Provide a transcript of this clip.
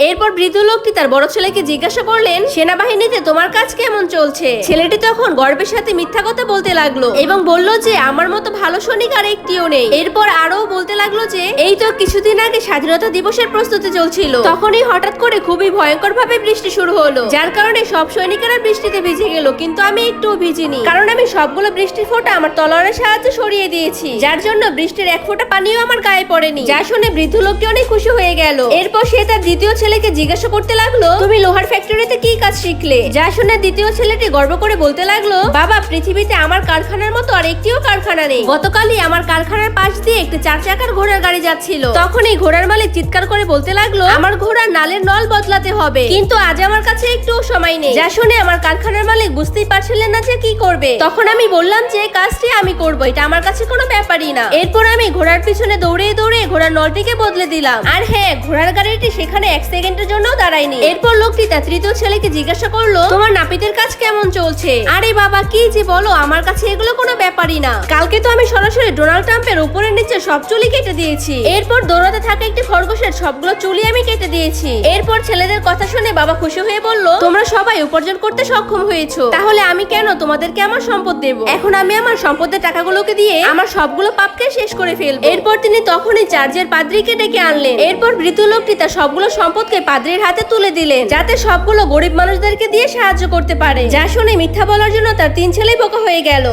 এরপর বৃদ্ধ লোকটি তার বড় ছেলেকে জিজ্ঞাসা করলেন, সেনাবাহিনীতে তোমার কাজ কেমন চলছে? ছেলেটি তখন গর্বের সাথে মিথ্যা কথা বলতে লাগলো এবং বলল যে আমার মতো ভালো সৈনিক আর একটিও নেই। এরপর আরো বলতে লাগলো যে এই তো কিছুদিন আগে স্বাধীনতা দিবসের প্রস্তুতি চলছিল, তখনই হঠাৎ করে খুবই ভয়ঙ্কর ভাবে বৃষ্টি শুরু হলো, যার কারণে সব সৈনিকেরা বৃষ্টিতে ভিজে গেল, কিন্তু আমি একটুও ভিজিনি, কারণ আমি সবগুলো বৃষ্টির ফোঁটা আমার তলোয়ারের সাহায্যে সরিয়ে দিয়েছি, যার জন্য বৃষ্টির এক ফোঁটা পানিও আমার গায়ে পড়েনি। যা শুনে বৃদ্ধ লোকটি অনেক খুশি হয়ে গেল। এরপর সে তার দ্বিতীয় ছেলেকে জিজ্ঞাসা করতে লাগলো, তুমি লোহার ফ্যাক্টরিতে কি কাজ শিখলে? যা শুনে দ্বিতীয় ছেলেটি গর্ব করে বলতে লাগলো, বাবা, পৃথিবীতে আমার কারখানার মতো আর একটিও কারখানা নেই। গতকালই আমার কারখানার পাশ দিয়ে একটি 4 চাকার ঘোড়ার গাড়ি যাচ্ছিল, তখন এই ঘোড়ার মালিক চিৎকার করে বলতে লাগলো, আমার ঘোড়ার নালের নল বদলাতে হবে, কিন্তু আজ আমার কাছে একটুও সময় নেই। যা শুনে আমার কারখানার মালিক বুঝতেই পারছিলেন না যে কি করবে। তখন আমি বললাম যে কাজটি আমি করবো, এটা আমার কাছে কোনো ব্যাপারই না। এরপর আমি ঘোড়ার পিছনে দৌড়ে দৌড়ে ঘোড়ার নলটিকে বদলে দিলাম, আর হ্যাঁ, ঘোড়ার গাড়িটি সেখানে 1 সেকেন্ডের জন্য দাঁড়ায়নি। এরপর লোকটি তার তৃতীয় ছেলেকে জিজ্ঞাসা করলো, তোমার নাপিতের কাজ কেমন চলছে? আরে বাবা, কি যে বলো, আমার কাছে এগুলো কোনো ব্যাপারই না। কালকে তো আমি সরাসরি ডোনাল্ড ট্রাম্পের উপরে নিচে সব চুলি কেটে দিয়েছি। এরপর দৌড়াতে থাকা একটি খরগোশের সবগুলো চুলি আমি কেটে দিয়েছি। এরপর ছেলেদের কথা শুনে বাবা খুশি হয়ে বলল, তোমরা সবাই উপার্জন করতে সক্ষম হয়েছো, তাহলে আমি কেন তোমাদেরকে আমার সম্পদ দেব? এখন আমি আমার সম্পদের টাকাগুলোকে দিয়ে আমার সবগুলো পাপকে শেষ করে ফেলবো। এরপর তিনি তখনই চার্চের পাদ্রীকে ডেকে আনলেন। এরপর বৃদ্ধ লোকটি তার সবগুলো সম্পদকে পাদ্রীর হাতে তুলে দিলেন, যাতে সবগুলো গরিব মানুষদেরকে দিয়ে সাহায্য করতে পারে। যা শুনে মিথ্যা বলার জন্য তার 3 ছেলেই বোকা হয়ে গেল।